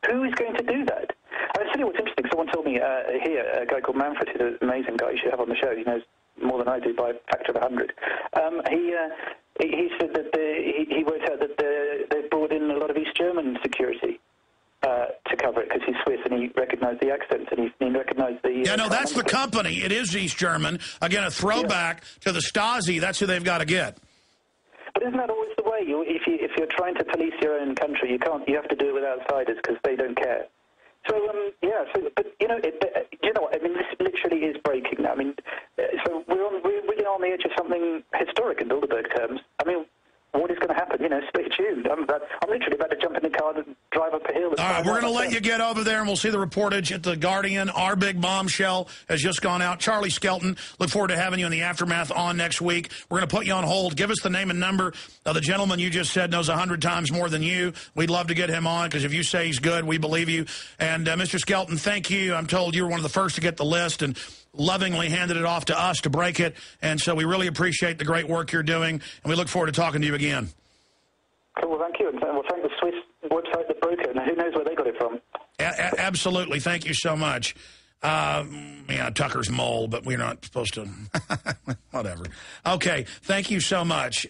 Who is going to do that? I'll tell you what's interesting. Someone told me here, a guy called Manfred, who's an amazing guy you should have on the show. He knows more than I do by a factor of 100. He said that he worked out that they've brought in a lot of East German security to cover it because he's Swiss and he recognised the accents and he recognised the... Yeah, no, that's the company. It is East German. Again, a throwback to the Stasi. That's who they've got to get. But isn't that always the way? If you're trying to police your own country, you have to do it with outsiders because they don't care. So, but you know what? I mean, this literally is breaking now. I mean, so we're really on the edge of something historic in Bilderberg terms. I mean, what is going to happen? You know, stay tuned. I'm literally about to jump in the car and drive up a hill. All right, we're going to let you get over there, and we'll see the reportage at The Guardian. Our big bombshell has just gone out. Charlie Skelton, look forward to having you in the aftermath on next week. We're going to put you on hold. Give us the name and number of the gentleman you just said knows 100 times more than you. We'd love to get him on, because if you say he's good, we believe you. And, Mr. Skelton, thank you. I'm told you were one of the first to get the list, and lovingly handed it off to us to break it. And so we really appreciate the great work you're doing, and we look forward to talking to you again. Cool, well, thank you. And we'll thank the Swiss website that broke it. And who knows where they got it from. Absolutely. Thank you so much. Yeah, Tucker's mole, but we're not supposed to. Whatever. Okay, thank you so much.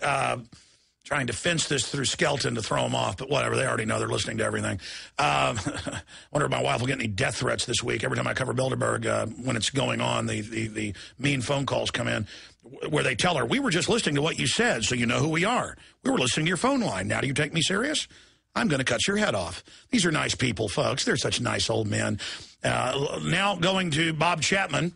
Trying to fence this through Skelton to throw them off, but whatever. They already know they're listening to everything. Wonder if my wife will get any death threats this week. Every time I cover Bilderberg, when it's going on, the mean phone calls come in where they tell her, we were just listening to what you said, so you know who we are. We were listening to your phone line. Now do you take me serious? I'm going to cut your head off. These are nice people, folks. They're such nice old men. Now going to Bob Chapman,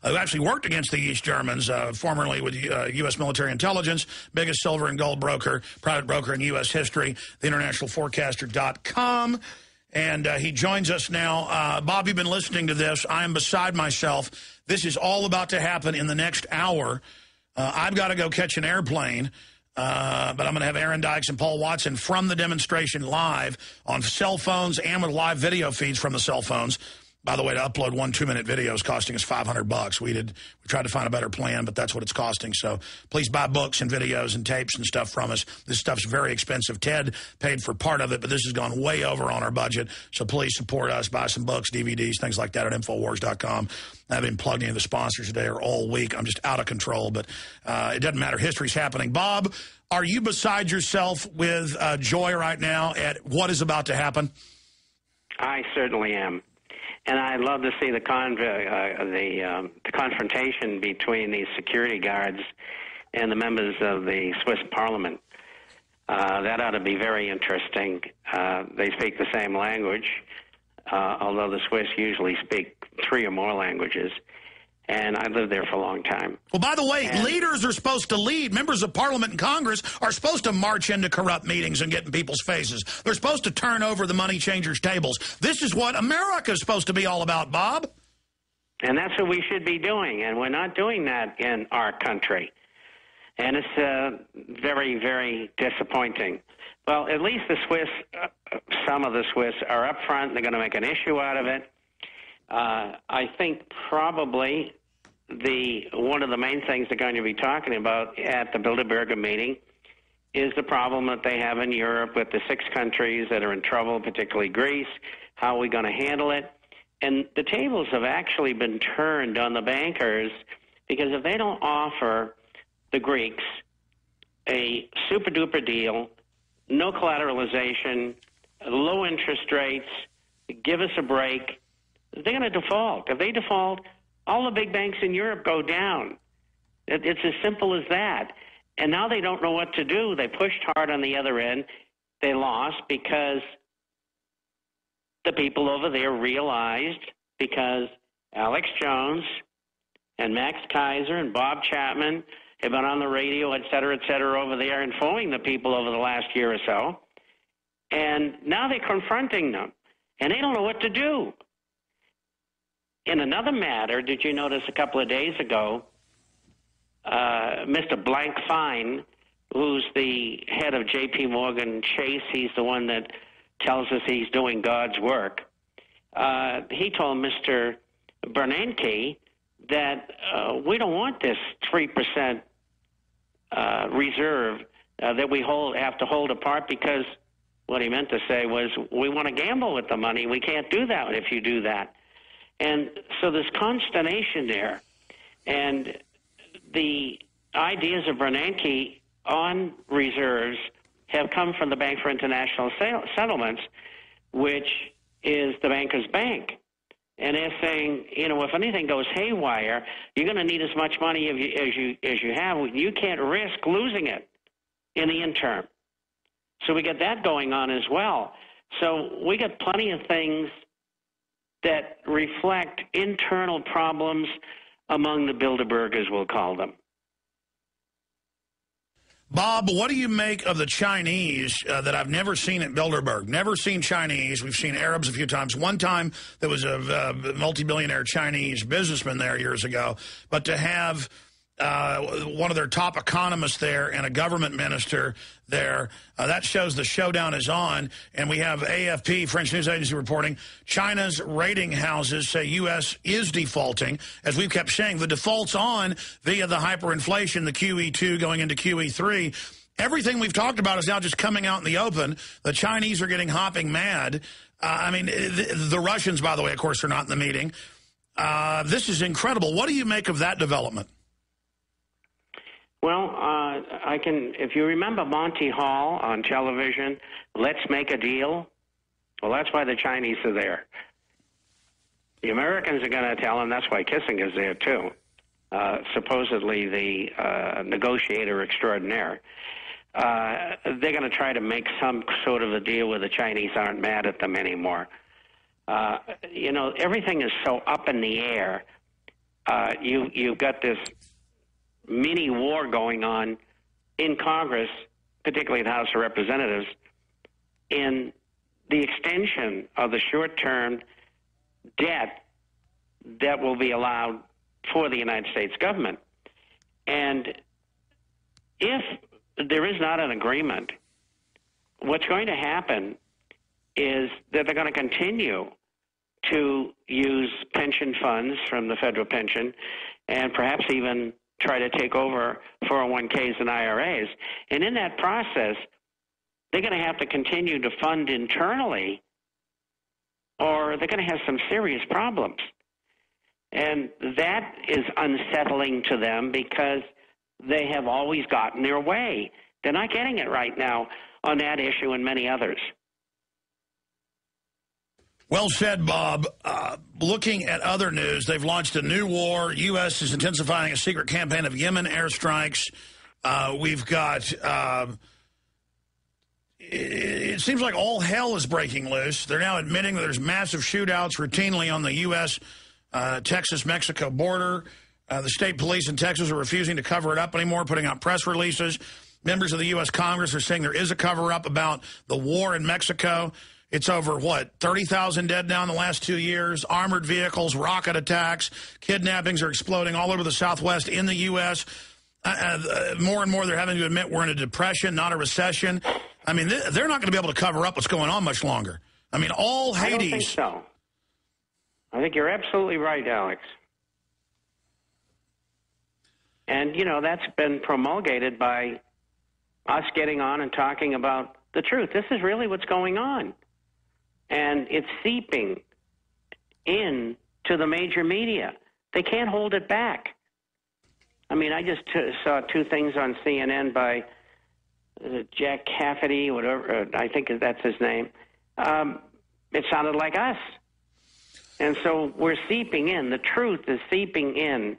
who actually worked against the East Germans, formerly with U.S. military intelligence, biggest silver and gold broker, private broker in U.S. history, theinternationalforecaster.com. And he joins us now. Bob, you've been listening to this. I am beside myself. This is all about to happen in the next hour. I've got to go catch an airplane. But I'm going to have Aaron Dykes and Paul Watson from the demonstration live on cell phones and with live video feeds from the cell phones. By the way, to upload 1 2-minute video is costing us $500. We tried to find a better plan, but that's what it's costing. So please buy books and videos and tapes and stuff from us. This stuff's very expensive. Ted paid for part of it, but this has gone way over on our budget. So please support us. Buy some books, DVDs, things like that at Infowars.com. I've been plugged into the sponsors today or all week. I'm just out of control, but it doesn't matter. History's happening. Bob, are you beside yourself with joy right now at what is about to happen? I certainly am. And I'd love to see the confrontation between these security guards and the members of the Swiss Parliament. That ought to be very interesting. They speak the same language, although the Swiss usually speak 3 or more languages. And I lived there for a long time. Well, by the way, leaders are supposed to lead. Members of Parliament and Congress are supposed to march into corrupt meetings and get in people's faces. They're supposed to turn over the money changers' tables. This is what America is supposed to be all about, Bob. And that's what we should be doing, and we're not doing that in our country. And it's very, very disappointing. Well, at least the Swiss, some of the Swiss, are up front. They're going to make an issue out of it. I think probably one of the main things they're going to be talking about at the Bilderberg meeting is the problem that they have in Europe with the 6 countries that are in trouble, particularly Greece. How are we going to handle it? And the tables have actually been turned on the bankers, because if they don't offer the Greeks a super-duper deal, no collateralization, low interest rates, give us a break, they're going to default. If they default, all the big banks in Europe go down. It's as simple as that. And now they don't know what to do. They pushed hard on the other end. They lost because the people over there realized, because Alex Jones and Max Kaiser and Bob Chapman have been on the radio, et cetera, over there, informing the people over the last year or so. And now they're confronting them, and they don't know what to do. In another matter, did you notice a couple of days ago, Mr. Blank Fine, who's the head of J.P. Morgan Chase, he's the one that tells us he's doing God's work, he told Mr. Bernanke that we don't want this 3% reserve that we have to hold apart, because What he meant to say was, we want to gamble with the money. We can't do that if you do that. And so there's consternation there. And the ideas of Bernanke on reserves have come from the Bank for International Settlements, which is the banker's bank. And they're saying, you know, if anything goes haywire, you're going to need as much money as you have. You can't risk losing it in the interim. So we get that going on as well. So we got plenty of things that reflect internal problems among the Bilderberg, as we'll call them. Bob, what do you make of the Chinese that I've never seen at Bilderberg? Never seen Chinese. We've seen Arabs a few times. One time there was a multi-billionaire Chinese businessman there years ago. But to have one of their top economists there and a government minister there, that shows the showdown is on. And we have AFP, French news agency, reporting China's rating houses say U.S. is defaulting. As we've kept saying, the default's on via the hyperinflation, the QE2 going into QE3. Everything we've talked about is now just coming out in the open. The Chinese are getting hopping mad. I mean, the Russians, by the way, of course, are not in the meeting. This is incredible. What do you make of that development? Well, I can, if you remember Monty Hall on television, Let's Make a Deal. Well, that's why the Chinese are there. The Americans are going to tell them, that's why Kissinger's there too, supposedly the negotiator extraordinaire. They're going to try to make some sort of a deal where the Chinese aren't mad at them anymore. You know, everything is so up in the air. You've got this mini war going on in Congress, particularly the House of Representatives, in the extension of the short-term debt that will be allowed for the United States government. And if there is not an agreement, what's going to happen is that they're going to continue to use pension funds from the federal pension and perhaps even try to take over 401ks and IRAs. And in that process, they're going to have to continue to fund internally, or they're going to have some serious problems. And that is unsettling to them because they have always gotten their way. They're not getting it right now on that issue and many others. Well said, Bob. Looking at other news, they've launched a new war. U.S. is intensifying a secret campaign of Yemen airstrikes. We've got, it seems like all hell is breaking loose. They're now admitting that there's massive shootouts routinely on the U.S. Texas-Mexico border. The state police in Texas are refusing to cover it up anymore, putting out press releases. Members of the U.S. Congress are saying there is a cover-up about the war in Mexico. It's over, 30,000 dead now in the last 2 years, armored vehicles, rocket attacks, kidnappings are exploding all over the Southwest in the U.S. More and more they're having to admit we're in a depression, not a recession. I mean, they're not going to be able to cover up what's going on much longer. I mean, all Hades. I don't think so. I think you're absolutely right, Alex. And, you know, that's been promulgated by us getting on and talking about the truth. This is really what's going on. And it's seeping in to the major media. They can't hold it back. I mean, I just saw two things on CNN by Jack Cafferty, whatever, I think that's his name. It sounded like us. And so we're seeping in. The truth is seeping in.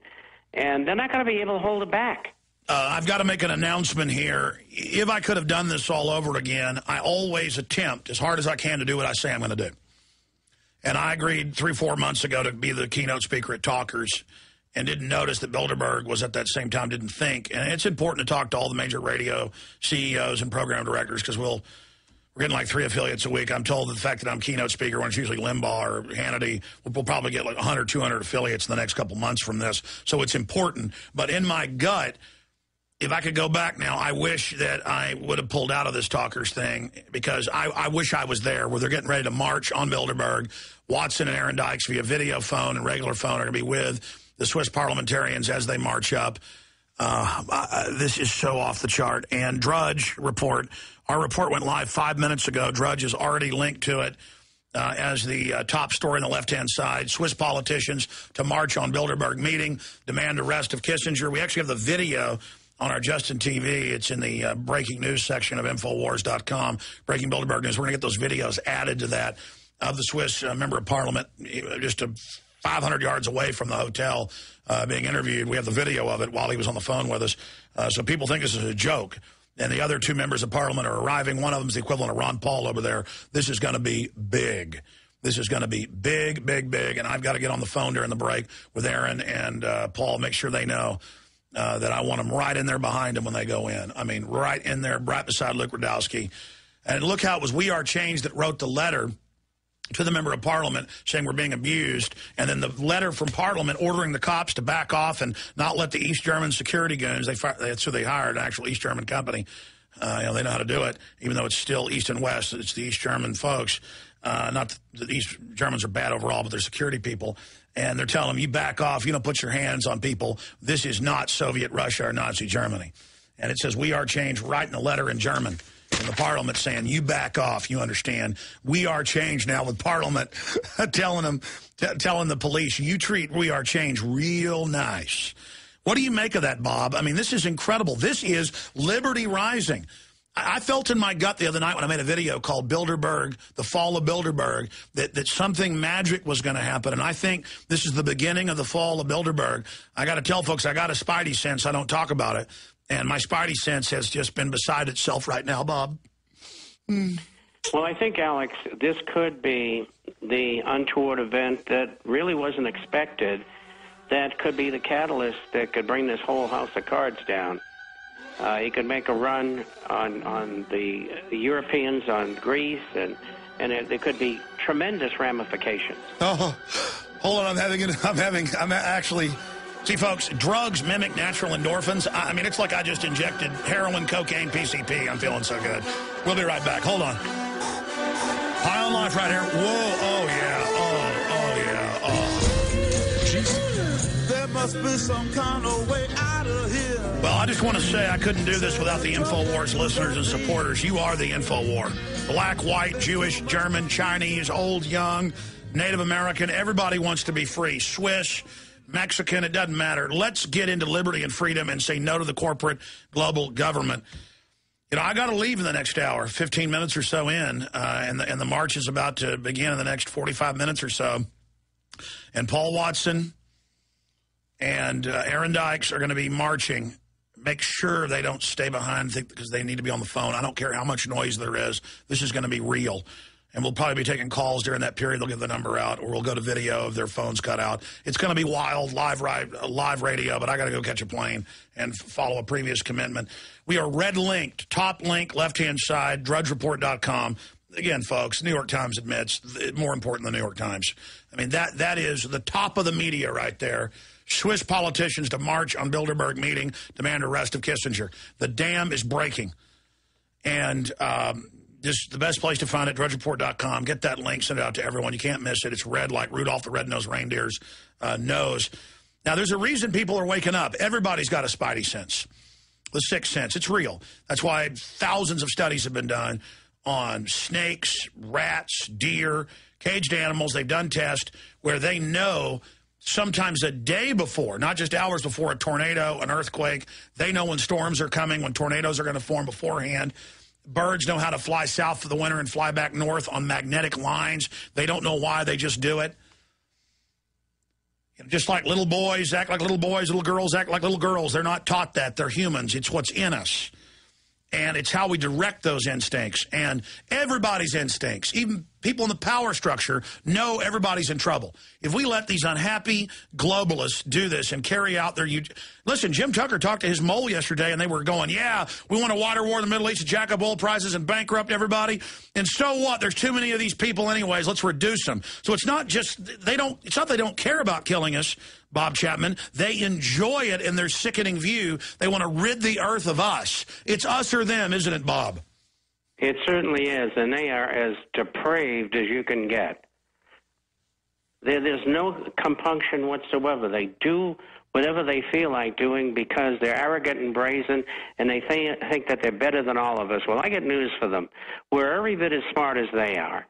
And they're not going to be able to hold it back. I've got to make an announcement here. If I could have done this all over again, I always attempt as hard as I can to do what I say I'm going to do. And I agreed 3-4 months ago to be the keynote speaker at Talkers and didn't notice that Bilderberg was at that same time, didn't think. And it's important to talk to all the major radio CEOs and program directors because we're getting like 3 affiliates a week. I'm told that the fact that I'm keynote speaker when it's usually Limbaugh or Hannity, we'll probably get like 100, 200 affiliates in the next couple months from this. So it's important. But in my gut, if I could go back now, I wish that I would have pulled out of this Talkers thing because I wish I was there where they're getting ready to march on Bilderberg. Watson and Aaron Dykes via video phone and regular phone are going to be with the Swiss parliamentarians as they march up. This is so off the chart. And Drudge Report Our report went live 5 minutes ago. Drudge is already linked to it as the top story on the left-hand side. Swiss politicians to march on Bilderberg meeting, demand arrest of Kissinger. We actually have the video on our Justin TV. It's in the breaking news section of Infowars.com. Breaking Bilderberg News. We're going to get those videos added to that of the Swiss member of parliament just 500 yards away from the hotel being interviewed. We have the video of it while he was on the phone with us. So people think this is a joke. And the other two members of parliament are arriving. One of them is the equivalent of Ron Paul over there. This is going to be big. This is going to be big, big, big. And I've got to get on the phone during the break with Aaron and Paul, make sure they know that I want them right in there behind them when they go in. I mean, right in there, right beside Luke Rudowski. And look how it was We Are Change that wrote the letter to the member of parliament saying we're being abused, and then the letter from parliament ordering the cops to back off and not let the East German security goons, that's who they hired, an actual East German company. They know how to do it, even though it's still East and West. It's the East German folks. Not that the East Germans are bad overall, but they're security people. And they're telling them, you back off, you don't put your hands on people. This is not Soviet Russia or Nazi Germany. And it says, We Are Change, writing a letter in German. In the parliament saying, you back off, you understand. We are change now with parliament telling the police, you treat We Are Change real nice. What do you make of that, Bob? I mean, this is incredible. This is liberty rising. I felt in my gut the other night when I made a video called Bilderberg, the fall of Bilderberg, that something magic was going to happen. And I think this is the beginning of the fall of Bilderberg. I got to tell folks, I got a spidey sense. I don't talk about it. And my spidey sense has just been beside itself right now, Bob. Well, I think, Alex, this could be the untoward event that really wasn't expected. That could be the catalyst that could bring this whole house of cards down. He could make a run on the Europeans, on Greece, and there could be tremendous ramifications. Oh, hold on, I'm actually... See, folks, drugs mimic natural endorphins. I mean, it's like I just injected heroin, cocaine, PCP. I'm feeling so good. We'll be right back. Hold on. High on Life right here. Whoa, oh, yeah, Jesus. There must be some kind of way out of here. Well, I just want to say I couldn't do this without the InfoWars listeners and supporters. You are the InfoWar. Black, white, Jewish, German, Chinese, old, young, Native American. Everybody wants to be free. Swiss, Mexican, it doesn't matter. Let's get into liberty and freedom and say no to the corporate global government. You know, I got to leave in the next hour, 15 minutes or so in, and the march is about to begin in the next 45 minutes or so. And Paul Watson and Aaron Dykes are going to be marching. Make sure they don't stay behind because they need to be on the phone. I don't care how much noise there is. This is going to be real. And we'll probably be taking calls during that period. They'll give the number out, or we'll go to video if their phone's cut out. It's going to be wild, live radio, but I got to go catch a plane and follow a previous commitment. We are red linked, top link, left-hand side, drudgereport.com. Again, folks, New York Times admits, more important than the New York Times. I mean, that is the top of the media right there. Swiss politicians to march on Bilderberg meeting, demand arrest of Kissinger. The dam is breaking. And just the best place to find it, drudgereport.com. Get that link, send it out to everyone. You can't miss it. It's red like Rudolph the Red-Nosed Reindeer's nose. Now, there's a reason people are waking up. Everybody's got a spidey sense, the sixth sense. It's real. That's why thousands of studies have been done on snakes, rats, deer, caged animals. They've done tests where they know sometimes a day before, not just hours before a tornado, an earthquake. They know when storms are coming, when tornadoes are going to form beforehand. Birds know how to fly south for the winter and fly back north on magnetic lines. They don't know why, they just do it. Just like little boys act like little boys, little girls act like little girls. They're not taught that. They're humans. It's what's in us. And it's how we direct those instincts. And everybody's instincts, even people in the power structure, know everybody's in trouble. If we let these unhappy globalists do this and carry out their... Listen, Jim Tucker talked to his mole yesterday, and they were going, yeah, we want a water war in the Middle East to jack up oil prices and bankrupt everybody. And so what? There's too many of these people anyways. Let's reduce them. So it's not just... It's not they don't care about killing us, Bob Chapman. They enjoy it in their sickening view. They want to rid the earth of us. It's us or them, isn't it, Bob? It certainly is, and they are as depraved as you can get. There's no compunction whatsoever. They do whatever they feel like doing because they're arrogant and brazen, and they think that they're better than all of us. Well, I got news for them. We're every bit as smart as they are.